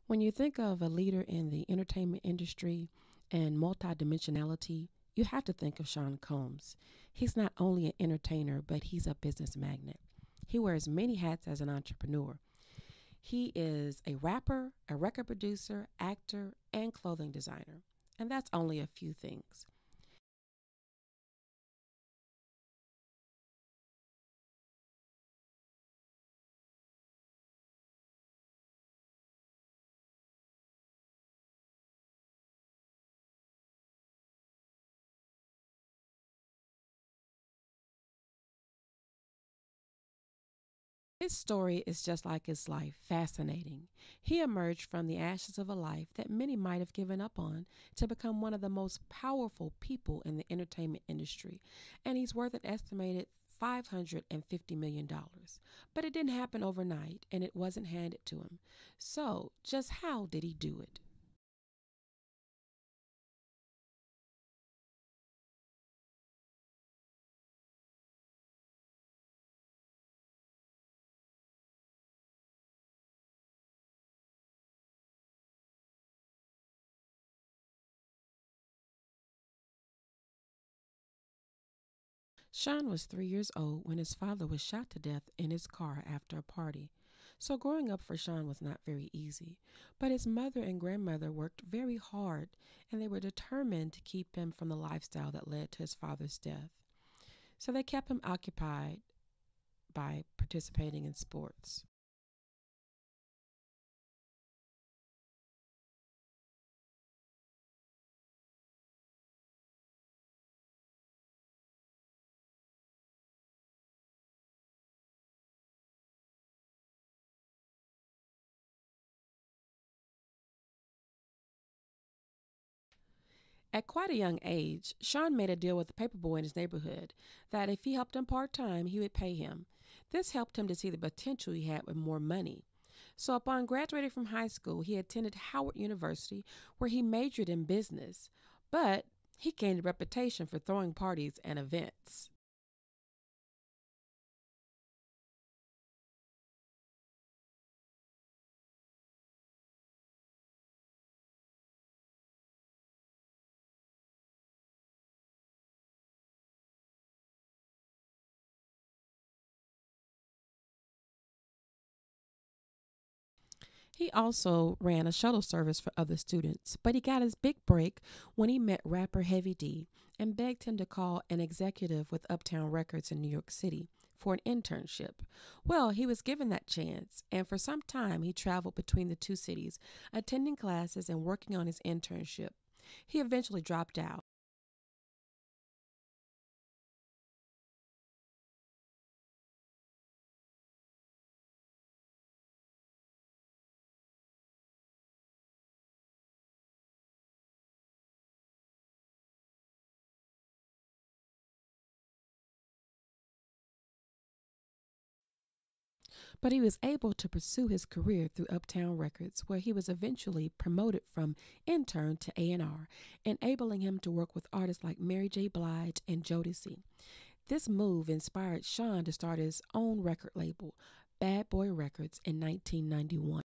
When you think of a leader in the entertainment industry and multidimensionality, you have to think of Sean Combs. He's not only an entertainer, but he's a business magnate. He wears many hats as an entrepreneur. He is a rapper, a record producer, actor, and clothing designer. And that's only a few things. His story is just like his life, fascinating. He emerged from the ashes of a life that many might have given up on to become one of the most powerful people in the entertainment industry, and he's worth an estimated $550 million. But it didn't happen overnight, and it wasn't handed to him. So, just how did he do it? Sean was 3 years old when his father was shot to death in his car after a party. So growing up for Sean was not very easy. But his mother and grandmother worked very hard and they were determined to keep him from the lifestyle that led to his father's death. So they kept him occupied by participating in sports. At quite a young age, Sean made a deal with a paperboy in his neighborhood that if he helped him part time, he would pay him. This helped him to see the potential he had with more money. So, upon graduating from high school, he attended Howard University where he majored in business. But he gained a reputation for throwing parties and events. He also ran a shuttle service for other students, but he got his big break when he met rapper Heavy D and begged him to call an executive with Uptown Records in New York City for an internship. Well, he was given that chance, and for some time he traveled between the two cities, attending classes and working on his internship. He eventually dropped out. But he was able to pursue his career through Uptown Records, where he was eventually promoted from intern to A&R, enabling him to work with artists like Mary J. Blige and Jodeci. This move inspired Sean to start his own record label, Bad Boy Records, in 1991.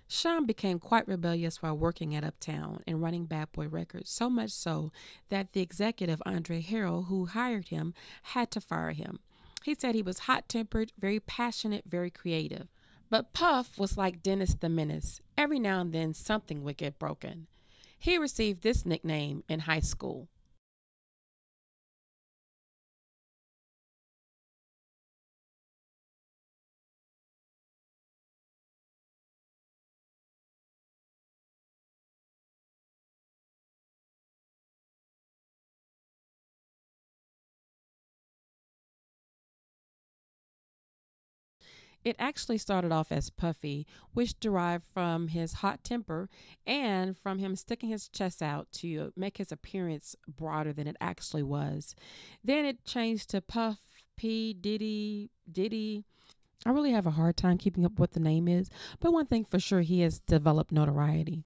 Sean became quite rebellious while working at Uptown and running Bad Boy Records, so much so that the executive Andre Harrell, who hired him, had to fire him. He said he was hot tempered, very passionate, very creative. But Puff was like Dennis the Menace. Every now and then something would get broken. He received this nickname in high school. It actually started off as Puffy, which derived from his hot temper and from him sticking his chest out to make his appearance broader than it actually was. Then it changed to Puff P. Diddy. I really have a hard time keeping up what the name is, but one thing for sure, he has developed notoriety.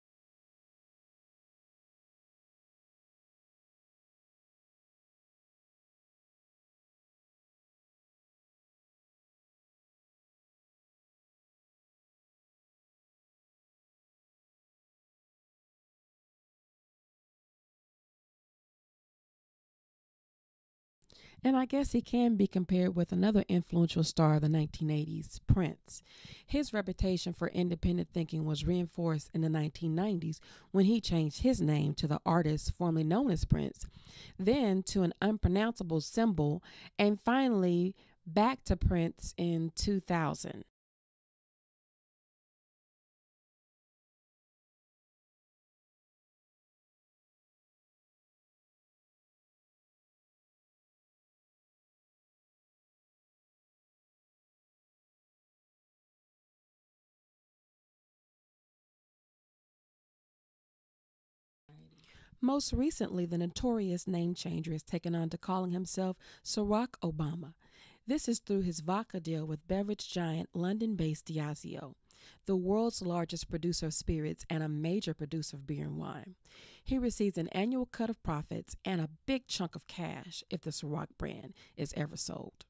And I guess he can be compared with another influential star of the 1980s, Prince. His reputation for independent thinking was reinforced in the 1990s when he changed his name to the artist formerly known as Prince, then to an unpronounceable symbol, and finally back to Prince in 2000. Most recently, the notorious name changer has taken on to calling himself Barack Obama. This is through his vodka deal with beverage giant London based Diageo, the world's largest producer of spirits and a major producer of beer and wine. He receives an annual cut of profits and a big chunk of cash if the Ciroc brand is ever sold.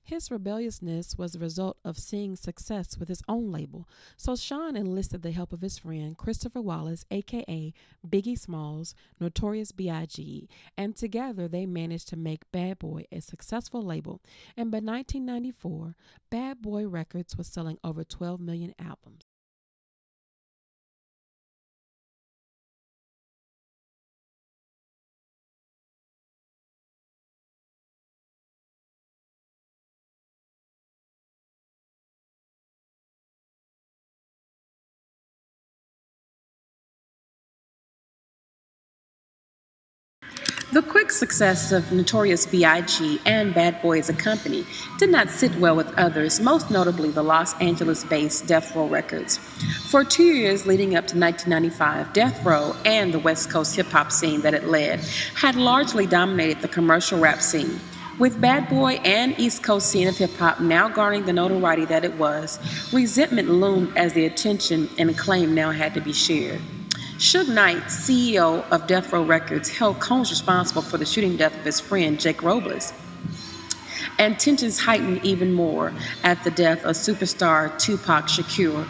His rebelliousness was the result of seeing success with his own label, so Sean enlisted the help of his friend Christopher Wallace, aka Biggie Smalls, Notorious B.I.G., and together they managed to make Bad Boy a successful label. And by 1994, Bad Boy Records was selling over 12 million albums. The quick success of Notorious B.I.G. and Bad Boy as a company did not sit well with others, most notably the Los Angeles based Death Row Records. For 2 years leading up to 1995, Death Row and the West Coast hip hop scene that it led had largely dominated the commercial rap scene. With Bad Boy and East Coast scene of hip hop now garnering the notoriety that it was, resentment loomed as the attention and acclaim now had to be shared. Suge Knight, CEO of Death Row Records, held Combs responsible for the shooting death of his friend Jake Robles. And tensions heightened even more at the death of superstar Tupac Shakur.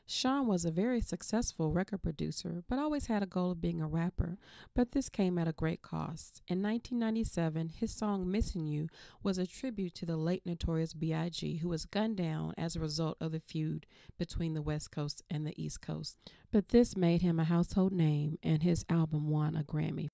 Sean was a very successful record producer, but always had a goal of being a rapper. But this came at a great cost. In 1997, his song Missing You was a tribute to the late Notorious B.I.G., who was gunned down as a result of the feud between the West Coast and the East Coast. But this made him a household name, and his album won a Grammy.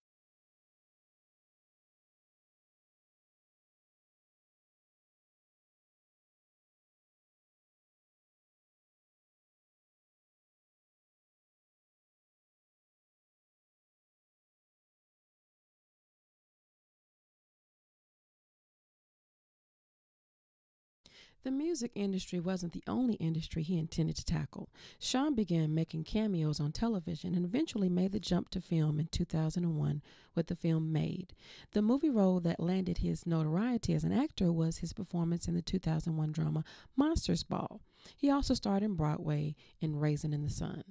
The music industry wasn't the only industry he intended to tackle. Sean began making cameos on television and eventually made the jump to film in 2001 with the film Made. The movie role that landed his notoriety as an actor was his performance in the 2001 drama Monsters Ball. He also starred in Broadway in Raisin in the Sun.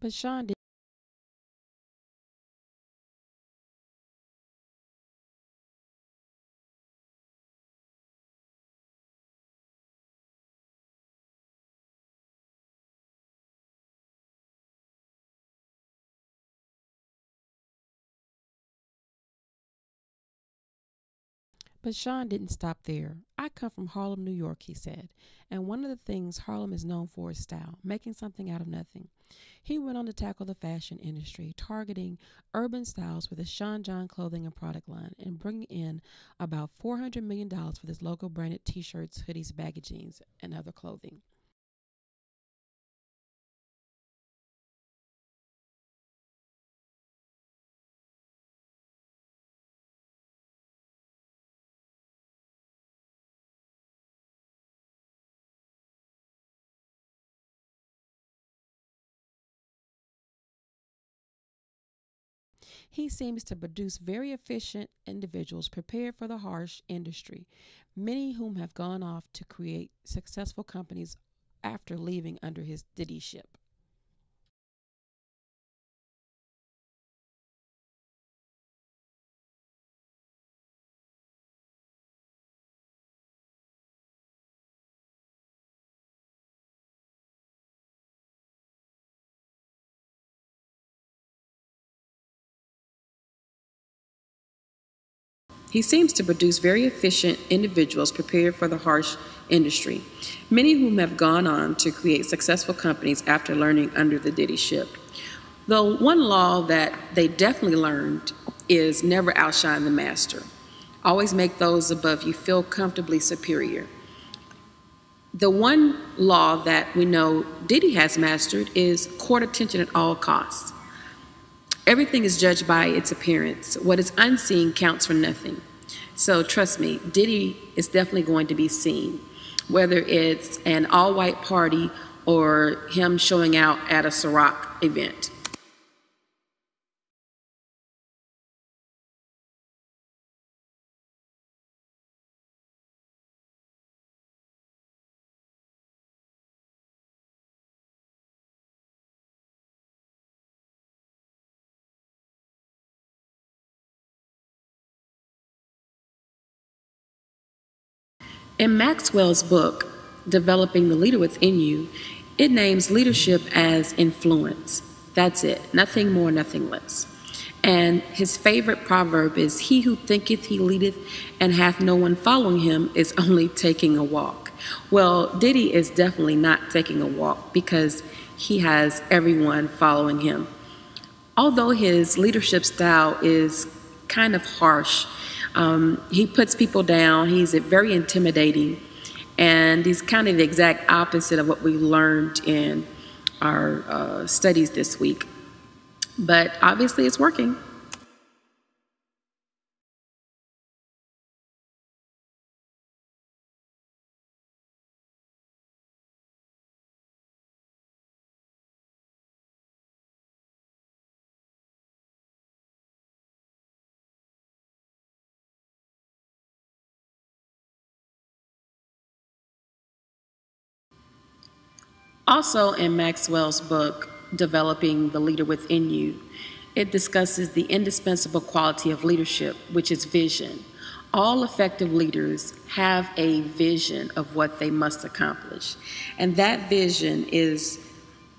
But Sean did But Sean didn't stop there. I come from Harlem, New York, he said, and one of the things Harlem is known for is style, making something out of nothing. He went on to tackle the fashion industry, targeting urban styles with his Sean John clothing and product line, and bringing in about $400 million for his logo branded t shirts, hoodies, baggy jeans, and other clothing. He seems to produce very efficient individuals prepared for the harsh industry, many whom have gone off to create successful companies after leaving under his Diddyship. He seems to produce very efficient individuals prepared for the harsh industry, many of whom have gone on to create successful companies after learning under the Diddy ship. Though one law that they definitely learned is never outshine the master. Always make those above you feel comfortably superior. The one law that we know Diddy has mastered is court attention at all costs. Everything is judged by its appearance. What is unseen counts for nothing. So trust me, Diddy is definitely going to be seen, whether it's an all-white party or him showing out at a Ciroc event. In Maxwell's book, Developing the Leader Within You, it names leadership as influence. That's it, nothing more, nothing less. And his favorite proverb is, "He who thinketh he leadeth and hath no one following him is only taking a walk." Well, Diddy is definitely not taking a walk because he has everyone following him. Although his leadership style is kind of harsh, he puts people down, he's very intimidating, and he's kind of the exact opposite of what we learned in our studies this week. But obviously it's working. Also, in Maxwell's book, Developing the Leader Within You, it discusses the indispensable quality of leadership, which is vision. All effective leaders have a vision of what they must accomplish, and that vision is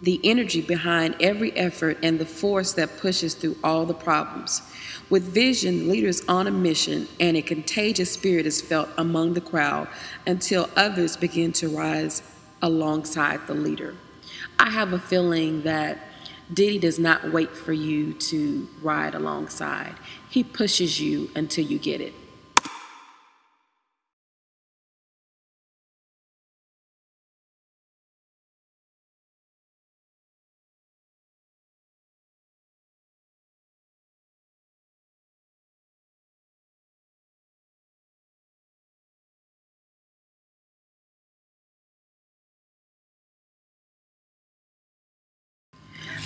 the energy behind every effort and the force that pushes through all the problems. With vision, leaders on a mission, and a contagious spirit is felt among the crowd until others begin to rise alongside the leader. I have a feeling that Diddy does not wait for you to ride alongside. He pushes you until you get it.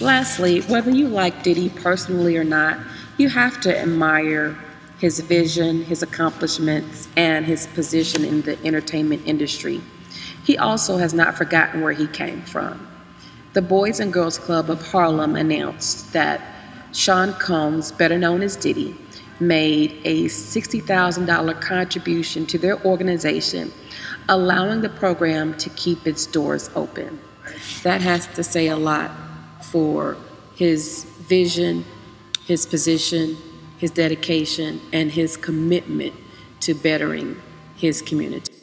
Lastly, whether you like Diddy personally or not, you have to admire his vision, his accomplishments, and his position in the entertainment industry. He also has not forgotten where he came from. The Boys and Girls Club of Harlem announced that Sean Combs, better known as Diddy, made a $60,000 contribution to their organization, allowing the program to keep its doors open. That has to say a lot for his vision, his position, his dedication, and his commitment to bettering his community.